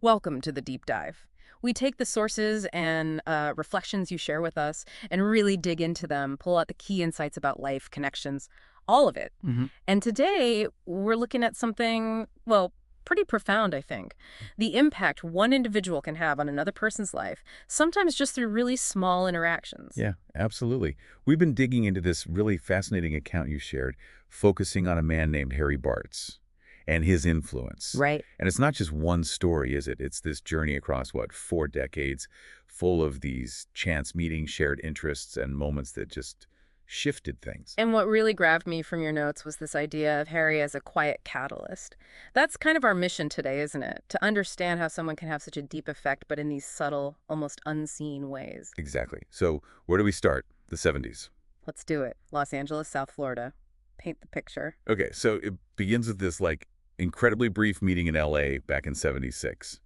Welcome to the deep dive. We take the sources and reflections you share with us and really dig into them, pull out the key insights about life, connections, all of it. Hmm. And today we're looking at something, well, pretty profound, I think. The impact one individual can have on another person's life, sometimes just through really small interactions. Yeah, absolutely. We've been digging into this really fascinating account you shared, focusing on a man named Harry Bartz and his influence. Right. And it's not just one story, is it? It's this journey across, what, 4 decades, full of these chance meetings, shared interests, and moments that just shifted things. And what really grabbed me from your notes was this idea of Harry as a quiet catalyst. That's kind of our mission today, isn't it? To understand how someone can have such a deep effect, but in these subtle, almost unseen ways. Exactly. So where do we start? The 70s. Let's do it. Los Angeles, South Florida. Paint the picture. Okay, so it begins with this, like, incredibly brief meeting in L.A. back in 76.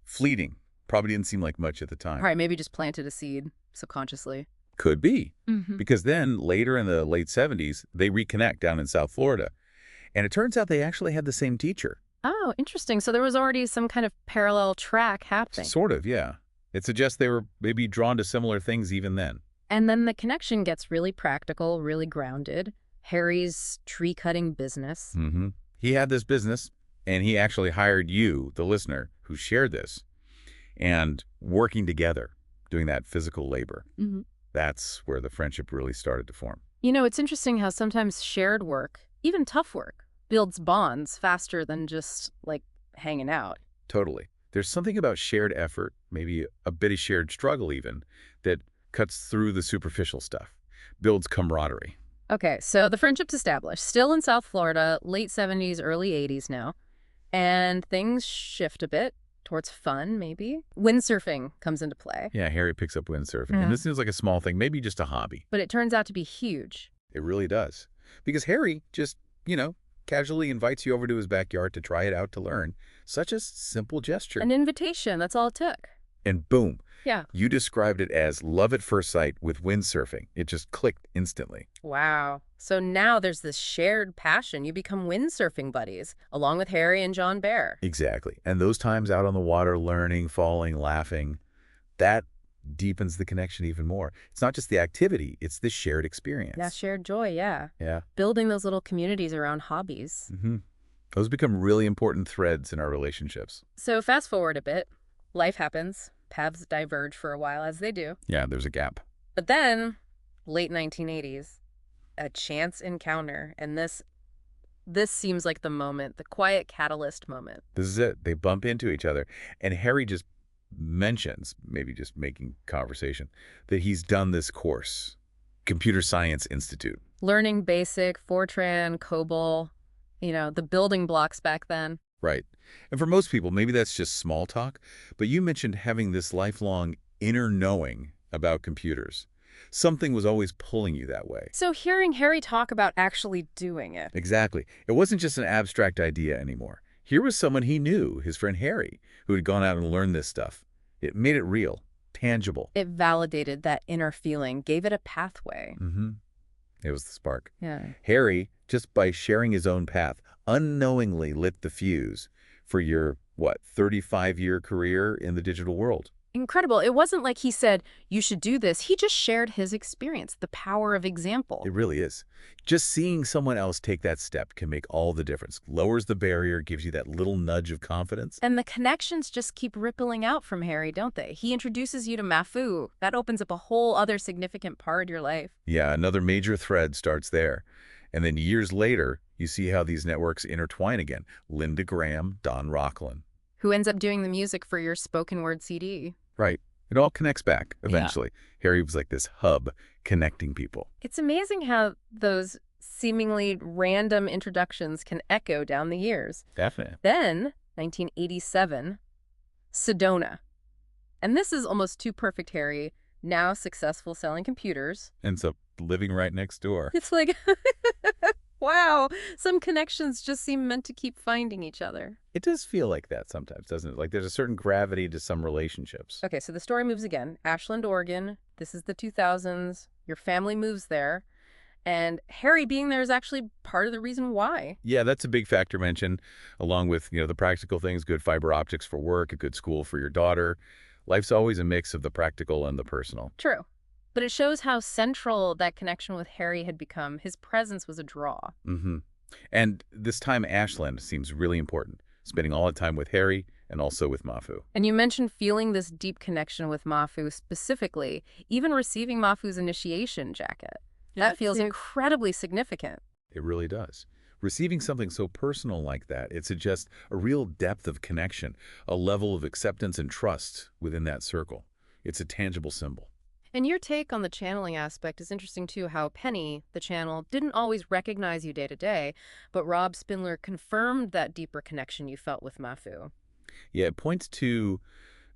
Fleeting. Probably didn't seem like much at the All time. right, maybe just planted a seed subconsciously. Could be. Mm-hmm. Because then, later in the late 70s, they reconnect down in South Florida. And it turns out they actually had the same teacher. Oh, interesting. So there was already some kind of parallel track happening. Sort of, yeah. It suggests they were maybe drawn to similar things even then. And then the connection gets really practical, really grounded. Harry's tree-cutting business. Hmm. He had this business, and he actually hired you, the listener, who shared this, and working together, doing that physical labor. Mm-hmm. That's where the friendship really started to form. You know, it's interesting how sometimes shared work, even tough work, builds bonds faster than just, like, hanging out. Totally. There's something about shared effort, maybe a bit of shared struggle even, that cuts through the superficial stuff, builds camaraderie. Okay, so the friendship's established, still in South Florida, late 70s, early 80s now, and things shift a bit towards fun, maybe. Windsurfing comes into play, Yeah, Harry picks up windsurfing. Mhm. And this seems like a small thing, maybe just a hobby. but it turns out to be huge. It really does. Because Harry just, casually invites you over to his backyard to try it out to learn. Such a simple gesture. An invitation, that's all it took. And boom, Yeah. you described it as love at first sight with windsurfing. It just clicked instantly. Wow. So now there's this shared passion. You become windsurfing buddies, along with Harry and John Bear. Exactly. And those times out on the water, learning, falling, laughing, that deepens the connection even more. It's not just the activity, it's the shared experience. Yeah, shared joy, yeah. Yeah. Building those little communities around hobbies. Hmm. Those become really important threads in our relationships. So fast forward a bit. Life happens. Paths diverge for a while, as they do. Yeah, there's a gap. But then, late 1980s, a chance encounter. And this seems like the moment, the quiet catalyst moment. This is it. They bump into each other. And Harry just mentions, maybe just making conversation, that he's done this course, Computer Science Institute. Learning basic, Fortran, COBOL, the building blocks back then. Right. And for most people, maybe that's just small talk, but you mentioned having this lifelong inner knowing about computers. Something was always pulling you that way. So hearing Harry talk about actually doing it, Exactly. It wasn't just an abstract idea anymore. Here was someone he knew, his friend Harry, who had gone out and learned this stuff. It made it real, tangible. it validated that inner feeling, gave it a pathway. Mm-hmm. It was the spark. Yeah. Harry, just by sharing his own path, unknowingly lit the fuse for your, 35-year career in the digital world. Incredible. It wasn't like he said, you should do this. He just shared his experience, the power of example. It really is. Just seeing someone else take that step can make all the difference. Lowers the barrier, gives you that little nudge of confidence. And the connections just keep rippling out from Harry, don't they? He introduces you to Mafu. That opens up a whole other significant part of your life. Yeah, another major thread starts there. And then years later, you see how these networks intertwine again. Linda Graham, Don Rockland. Who ends up doing the music for your spoken word CD? Right. It all connects back eventually. Harry was like this hub connecting people. It's amazing how those seemingly random introductions can echo down the years. Definitely. Then, 1987, Sedona. And this is almost too perfect, Harry, now successful selling computers. Ends up living right next door. It's like, wow, some connections just seem meant to keep finding each other. It does feel like that sometimes, doesn't it? Like there's a certain gravity to some relationships. Okay, so the story moves again. Ashland, Oregon. This is the 2000s. Your family moves there. And Harry being there is actually part of the reason why. Yeah, that's a big factor mentioned, along with, the practical things, good fiber optics for work, a good school for your daughter. Life's always a mix of the practical and the personal. True. But it shows how central that connection with Harry had become. His presence was a draw. hmm And this time Ashland seems really important, spending all the time with Harry and also with Mafu. And you mentioned feeling this deep connection with Mafu specifically, even receiving Mafu's initiation jacket. Yeah, That feels incredibly significant. It really does. Receiving something so personal like that, it suggests a real depth of connection, a level of acceptance and trust within that circle. It's a tangible symbol. And your take on the channeling aspect is interesting too, how Penny, the channel, didn't always recognize you day to day, but Rob Spindler confirmed that deeper connection you felt with Mafu. Yeah, it points to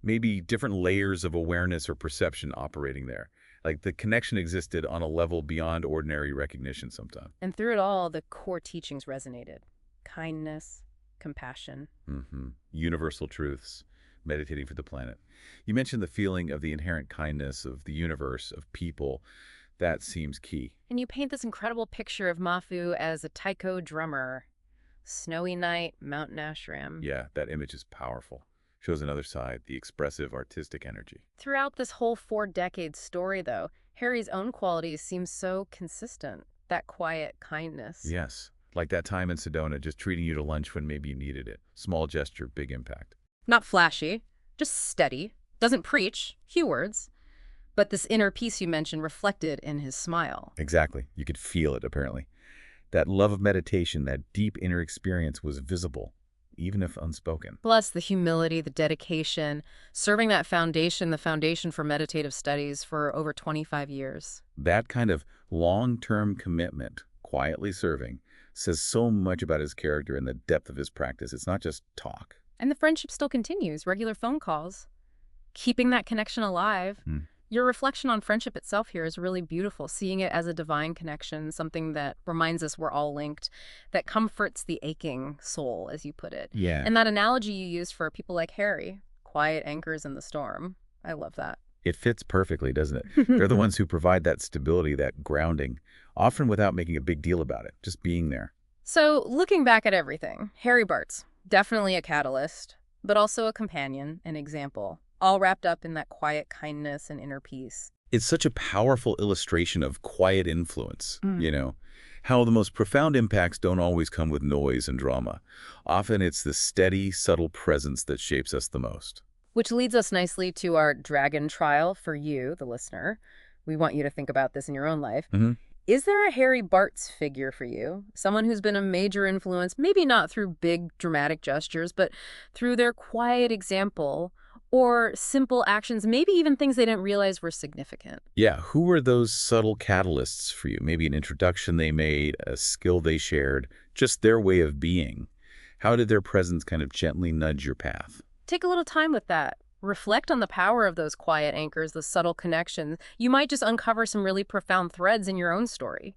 maybe different layers of awareness or perception operating there. Like the connection existed on a level beyond ordinary recognition sometimes. And through it all, the core teachings resonated. Kindness, compassion. Universal truths, meditating for the planet. You mentioned the feeling of the inherent kindness of the universe, of people. That seems key. And you paint this incredible picture of Mafu as a taiko drummer. Snowy night, Mountain Ashram. Yeah, that image is powerful. Shows another side, the expressive, artistic energy. Throughout this whole 4-decade story, though, Harry's own qualities seem so consistent. That quiet kindness. Yes, like that time in Sedona, just treating you to lunch when maybe you needed it. Small gesture, big impact. Not flashy, just steady. Doesn't preach, few words. But this inner peace you mentioned reflected in his smile. Exactly. You could feel it, apparently. That love of meditation, that deep inner experience was visible, even if unspoken. Plus the humility, the dedication, serving that foundation, the foundation for meditative studies for over 25 years. That kind of long-term commitment, quietly serving, says so much about his character and the depth of his practice. It's not just talk. And the friendship still continues, regular phone calls, keeping that connection alive. Your reflection on friendship itself here is really beautiful, seeing it as a divine connection, something that reminds us we're all linked, that comforts the aching soul, as you put it. Yeah. And that analogy you used for people like Harry, quiet anchors in the storm. I love that. It fits perfectly, doesn't it? They're the ones who provide that stability, that grounding, often without making a big deal about it, just being there. So, looking back at everything, Harry Bartz, definitely a catalyst, but also a companion, an example, all wrapped up in that quiet kindness and inner peace. It's such a powerful illustration of quiet influence, how the most profound impacts don't always come with noise and drama. Often it's the steady, subtle presence that shapes us the most. Which leads us nicely to our dragon trial for you, the listener. We want you to think about this in your own life. Is there a Harry Bartz figure for you? Someone who's been a major influence, maybe not through big dramatic gestures, but through their quiet example or simple actions, maybe even things they didn't realize were significant. Yeah, who were those subtle catalysts for you? Maybe an introduction they made, a skill they shared, just their way of being. How did their presence kind of gently nudge your path? Take a little time with that. Reflect on the power of those quiet anchors, the subtle connections. You might just uncover some really profound threads in your own story.